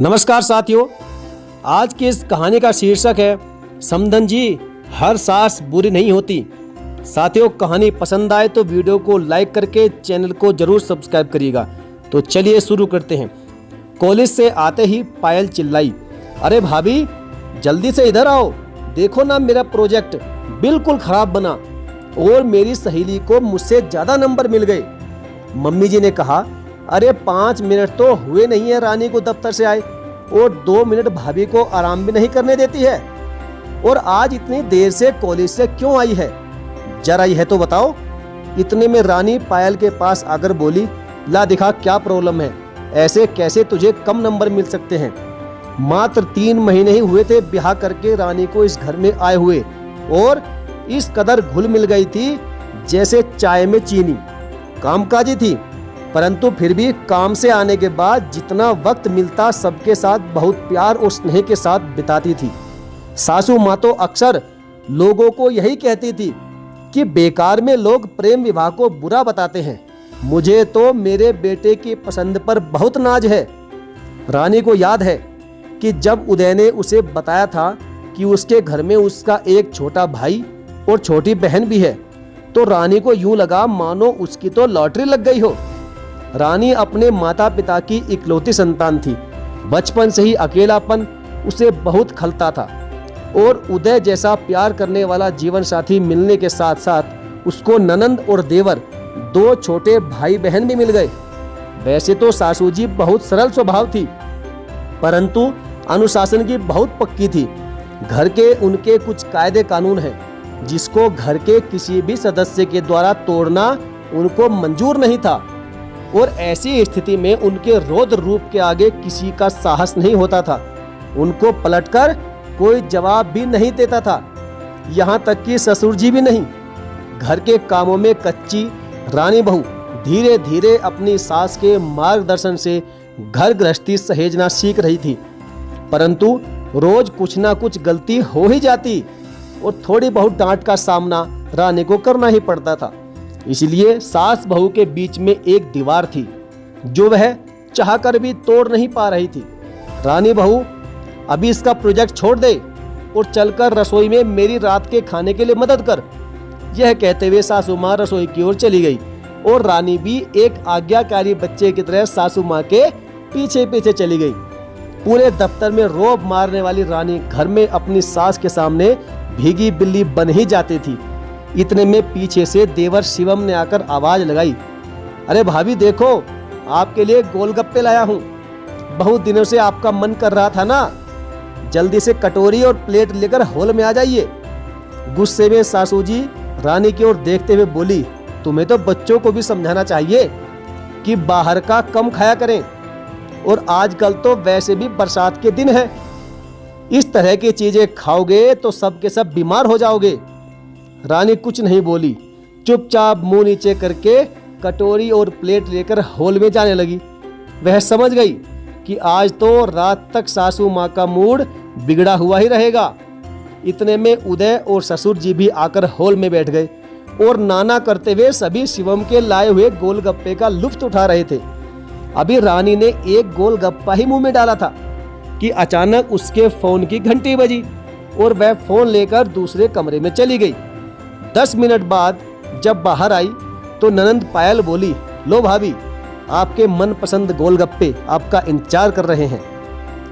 नमस्कार साथियों, आज की इस कहानी का शीर्षक है समधन जी, हर सास बुरी नहीं होती। साथियों, कहानी पसंद आए तो वीडियो को लाइक करके चैनल को जरूर सब्सक्राइब करिएगा। तो चलिए शुरू करते हैं। कॉलेज से आते ही पायल चिल्लाई, अरे भाभी जल्दी से इधर आओ, देखो ना मेरा प्रोजेक्ट बिल्कुल खराब बना और मेरी सहेली को मुझसे ज़्यादा नंबर मिल गए। मम्मी जी ने कहा, अरे 5 मिनट तो हुए नहीं है रानी को दफ्तर से आए और 2 मिनट भाभी को आराम भी नहीं करने देती है, और आज इतनी देर से कॉलेज से क्यों आई है, जरा यह तो बताओ। इतने में रानी पायल के पास आकर बोली, ला दिखा क्या प्रॉब्लम है, ऐसे कैसे तुझे कम नंबर मिल सकते हैं। मात्र 3 महीने ही हुए थे ब्याह करके रानी को इस घर में आए हुए, और इस कदर घुल मिल गई थी जैसे चाय में चीनी। कामकाजी थी, परंतु फिर भी काम से आने के बाद जितना वक्त मिलता सबके साथ बहुत प्यार और स्नेह के साथ बिताती थी। सासू माँ तो अक्सर लोगों को यही कहती थी कि बेकार में लोग प्रेम विवाह को बुरा बताते हैं, मुझे तो मेरे बेटे की पसंद पर बहुत नाज है। रानी को याद है कि जब उदय ने उसे बताया था कि उसके घर में उसका एक छोटा भाई और छोटी बहन भी है, तो रानी को यूं लगा मानो उसकी तो लॉटरी लग गई हो। रानी अपने माता पिता की इकलौती संतान थी। बचपन से ही अकेलापन उसे बहुत खलता था, और उदय जैसा प्यार करने वाला जीवन साथी मिलने के साथ साथ उसको ननंद और देवर 2 छोटे भाई बहन भी मिल गए। वैसे तो सासू जी बहुत सरल स्वभाव थी, परंतु अनुशासन की बहुत पक्की थी। घर के उनके कुछ कायदे कानून हैं जिसको घर के किसी भी सदस्य के द्वारा तोड़ना उनको मंजूर नहीं था, और ऐसी स्थिति में उनके रौद्र रूप के आगे किसी का साहस नहीं होता था। उनको पलटकर कोई जवाब भी नहीं देता था, यहाँ तक कि ससुर जी भी नहीं। घर के कामों में कच्ची रानी बहू धीरे धीरे अपनी सास के मार्गदर्शन से घर गृहस्थी सहेजना सीख रही थी, परंतु रोज कुछ ना कुछ गलती हो ही जाती और थोड़ी बहुत डांट का सामना रानी को करना ही पड़ता था। इसलिए सास बहू के बीच में एक दीवार थी जो वह चाहकर भी तोड़ नहीं पा रही थी। रानी बहू, अभी इसका प्रोजेक्ट छोड़ दे और चलकर रसोई में मेरी रात के खाने के लिए मदद कर। यह कहते हुए सासू माँ रसोई की ओर चली गई, और रानी भी एक आज्ञाकारी बच्चे की तरह सासू माँ के पीछे पीछे चली गई। पूरे दफ्तर में रोब मारने वाली रानी घर में अपनी सास के सामने भीगी बिल्ली बन ही जाती थी। इतने में पीछे से देवर शिवम ने आकर आवाज लगाई, अरे भाभी देखो, आपके लिए गोलगप्पे लाया हूँ, बहुत दिनों से आपका मन कर रहा था ना, जल्दी से कटोरी और प्लेट लेकर हॉल में आ जाइए। गुस्से में सासू जी रानी की ओर देखते हुए बोली, तुम्हें तो बच्चों को भी समझाना चाहिए कि बाहर का कम खाया करें, और आजकल तो वैसे भी बरसात के दिन है, इस तरह की चीजें खाओगे तो सब के सब बीमार हो जाओगे। रानी कुछ नहीं बोली, चुपचाप मुंह नीचे करके कटोरी और प्लेट लेकर हॉल में जाने लगी। वह समझ गई कि आज तो रात तक सासू माँ का मूड बिगड़ा हुआ ही रहेगा। इतने में उदय और ससुर जी भी आकर हॉल में बैठ गए और नाना करते हुए सभी शिवम के लाए हुए गोलगप्पे का लुत्फ उठा रहे थे। अभी रानी ने एक गोलगप्पा ही मुंह में डाला था कि अचानक उसके फोन की घंटी बजी और वह फोन लेकर दूसरे कमरे में चली गई। 10 मिनट बाद जब बाहर आई तो ननंद पायल बोली, लो भाभी, आपके मनपसंद गोलगप्पे आपका इंतजार कर रहे हैं,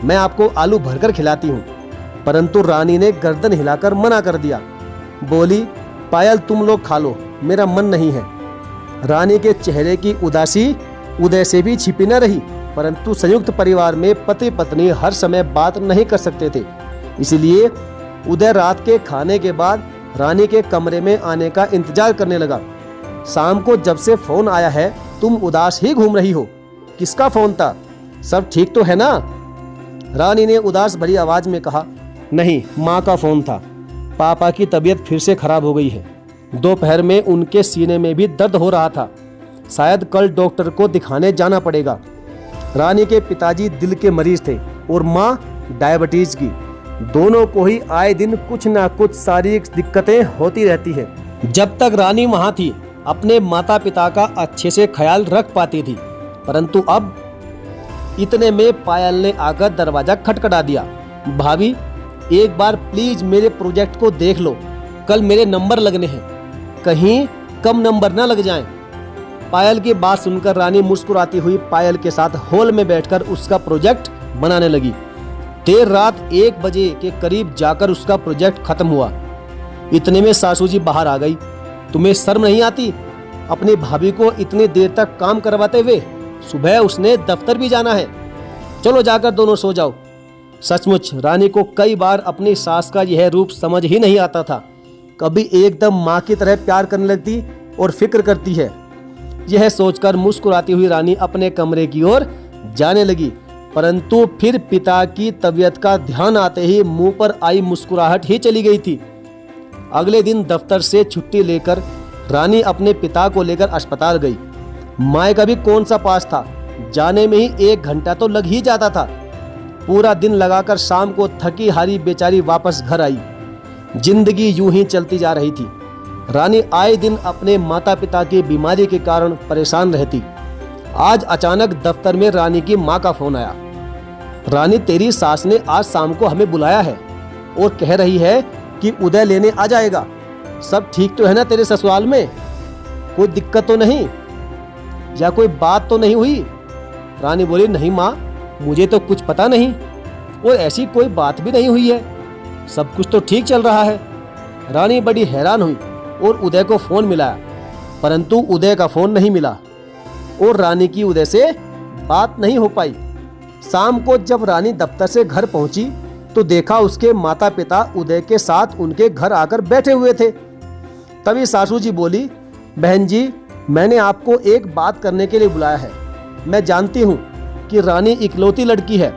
मैं आपको आलू भरकर खिलाती हूँ। परंतु रानी ने गर्दन हिलाकर मना कर दिया, बोली, पायल तुम लोग खा लो, मेरा मन नहीं है। रानी के चेहरे की उदासी उदय से भी छिपी न रही, परंतु संयुक्त परिवार में पति पत्नी हर समय बात नहीं कर सकते थे, इसलिए उदय रात के खाने के बाद रानी के कमरे में आने का इंतजार करने लगा। शाम को जब से फोन आया है तुम उदास ही घूम रही हो, किसका फोन था, सब ठीक तो है ना? रानी ने उदास भरी आवाज में कहा, नहीं, माँ का फोन था, पापा की तबीयत फिर से खराब हो गई है। दोपहर में उनके सीने में भी दर्द हो रहा था, शायद कल डॉक्टर को दिखाने जाना पड़ेगा। रानी के पिताजी दिल के मरीज थे और माँ डायबिटीज की। दोनों को ही आए दिन कुछ ना कुछ शारीरिक दिक्कतें होती रहती है। जब तक रानी वहां थी अपने माता पिता का अच्छे से ख्याल रख पाती थी, परंतु अब इतने में पायल ने आकर दरवाजा खटखटा दिया। भाभी, एक बार प्लीज मेरे प्रोजेक्ट को देख लो, कल मेरे नंबर लगने हैं, कहीं कम नंबर ना लग जाएं। पायल की बात सुनकर रानी मुस्कुराती हुई पायल के साथ हॉल में बैठकर उसका प्रोजेक्ट बनाने लगी। देर रात 1 बजे के करीब जाकर उसका प्रोजेक्ट खत्म हुआ। इतने में सासू जी बाहर आ गई। तुम्हें शर्म नहीं आती अपनी भाभी को इतनी देर तक काम करवाते हुए? सुबह उसने दफ्तर भी जाना है, चलो जाकर दोनों सो जाओ। सचमुच रानी को कई बार अपनी सास का यह रूप समझ ही नहीं आता था। कभी एकदम माँ की तरह प्यार करने लगती और फिक्र करती है। यह सोचकर मुस्कुराती हुई रानी अपने कमरे की ओर जाने लगी, परंतु फिर पिता की तबीयत का ध्यान आते ही मुंह पर आई मुस्कुराहट ही चली गई थी। अगले दिन दफ्तर से छुट्टी लेकर रानी अपने पिता को लेकर अस्पताल गई। माँ का भी कौन सा पास था, जाने में ही 1 घंटा तो लग ही जाता था। पूरा दिन लगाकर शाम को थकी हारी बेचारी वापस घर आई। जिंदगी यूं ही चलती जा रही थी। रानी आए दिन अपने माता पिता की बीमारी के कारण परेशान रहती। आज अचानक दफ्तर में रानी की माँ का फोन आया। रानी, तेरी सास ने आज शाम को हमें बुलाया है और कह रही है कि उदय लेने आ जाएगा। सब ठीक तो है ना तेरे ससुराल में? कोई दिक्कत तो नहीं या कोई बात तो नहीं हुई? रानी बोली, नहीं माँ, मुझे तो कुछ पता नहीं और ऐसी कोई बात भी नहीं हुई है, सब कुछ तो ठीक चल रहा है। रानी बड़ी हैरान हुई और उदय को फोन मिलाया, परंतु उदय का फोन नहीं मिला और रानी की उदय से बात नहीं हो पाई। शाम को जब रानी दफ्तर से घर पहुंची तो देखा उसके माता पिता उदय के साथ उनके घर आकर बैठे हुए थे। तभी सासू जी बोली, बहन जी, मैंने आपको एक बात करने के लिए बुलाया है। मैं जानती हूँ कि रानी इकलौती लड़की है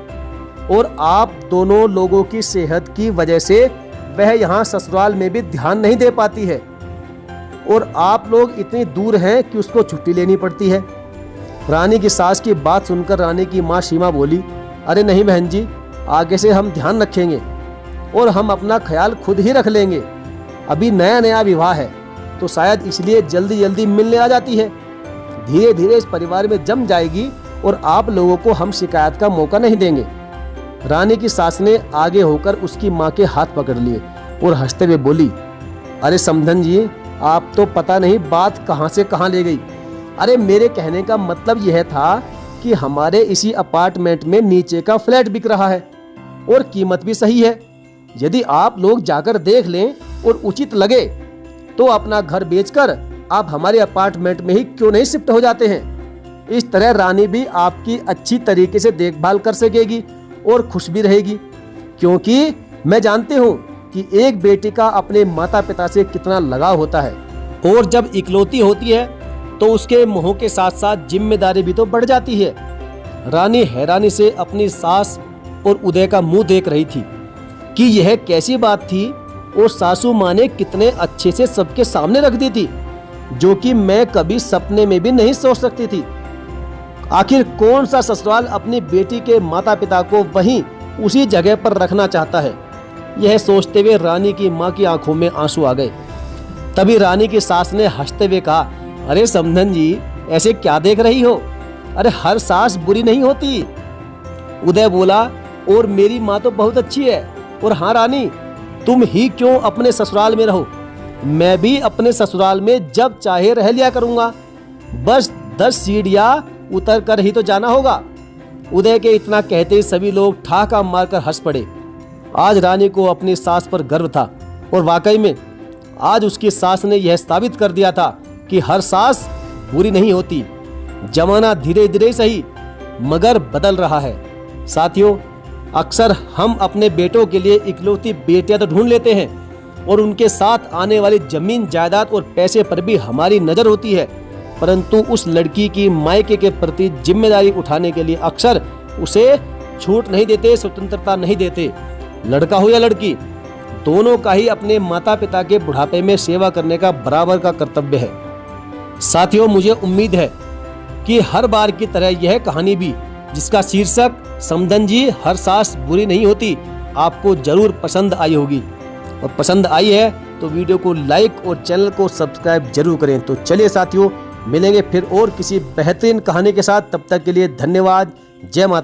और आप दोनों लोगों की सेहत की वजह से वह यहाँ ससुराल में भी ध्यान नहीं दे पाती है और आप लोग इतनी दूर हैं कि उसको छुट्टी लेनी पड़ती है। रानी की सास की बात सुनकर रानी की माँ सीमा बोली, अरे नहीं बहन जी, आगे से हम ध्यान रखेंगे और हम अपना ख्याल खुद ही रख लेंगे। अभी नया नया विवाह है तो शायद इसलिए जल्दी जल्दी मिलने आ जाती है। धीरे धीरे इस परिवार में जम जाएगी और आप लोगों को हम शिकायत का मौका नहीं देंगे। रानी की सास ने आगे होकर उसकी माँ के हाथ पकड़ लिए और हंसते हुए बोली, अरे समधन जी, आप तो पता नहीं बात कहाँ से कहाँ ले गई। अरे मेरे कहने का मतलब यह था कि हमारे इसी अपार्टमेंट में नीचे का फ्लैट बिक रहा है और कीमत भी सही है। यदि आप लोग जाकर देख लें और उचित लगे तो अपना घर बेचकर आप हमारे अपार्टमेंट में ही क्यों नहीं शिफ्ट हो जाते हैं। इस तरह रानी भी आपकी अच्छी तरीके से देखभाल कर सकेगी और खुश भी रहेगी, क्योंकि मैं जानती हूँ कि एक बेटी का अपने माता पिता से कितना लगाव होता है और जब इकलौती होती है तो उसके मोह के साथ साथ जिम्मेदारी भी तो बढ़ जाती है। रानी हैरानी से अपनी सास और उदय का मुंह देख रही थी कि यह कैसी बात थी और सासू माँ ने कितने अच्छे से सबके सामने रख दी थी, जो कि मैं कभी सपने में भी नहीं सोच सकती थी। आखिर कौन सा ससुराल अपनी बेटी के माता पिता को वहीं उसी जगह पर रखना चाहता है। यह सोचते हुए रानी की माँ की आंखों में आंसू आ गए। तभी रानी की सास ने हंसते हुए कहा, अरे समधन जी, ऐसे क्या देख रही हो? अरे हर सास बुरी नहीं होती। उदय बोला, और मेरी माँ तो बहुत अच्छी है। और हाँ रानी, तुम ही क्यों अपने ससुराल में रहो, मैं भी अपने ससुराल में जब चाहे रह लिया करूंगा, बस 10 सीढ़ियां उतर कर ही तो जाना होगा। उदय के इतना कहते ही सभी लोग ठहाका मारकर हंस पड़े। आज रानी को अपनी सास पर गर्व था और वाकई में आज उसकी सास ने यह साबित कर दिया था कि हर सास बुरी नहीं होती। जमाना धीरे धीरे सही मगर बदल रहा है। साथियों, अक्सर हम अपने बेटों के लिए इकलौती बेटियां तो ढूंढ लेते हैं और उनके साथ आने वाली जमीन जायदाद और पैसे पर भी हमारी नजर होती है, परंतु उस लड़की की मायके के प्रति जिम्मेदारी उठाने के लिए अक्सर उसे छूट नहीं देते, स्वतंत्रता नहीं देते। लड़का हो या लड़की, दोनों का ही अपने माता पिता के बुढ़ापे में सेवा करने का बराबर का कर्तव्य है। साथियों, मुझे उम्मीद है कि हर बार की तरह यह कहानी भी, जिसका शीर्षक समधन जी हर सास बुरी नहीं होती, आपको जरूर पसंद आई होगी। और पसंद आई है तो वीडियो को लाइक और चैनल को सब्सक्राइब जरूर करें। तो चलिए साथियों, मिलेंगे फिर और किसी बेहतरीन कहानी के साथ। तब तक के लिए धन्यवाद। जय माता।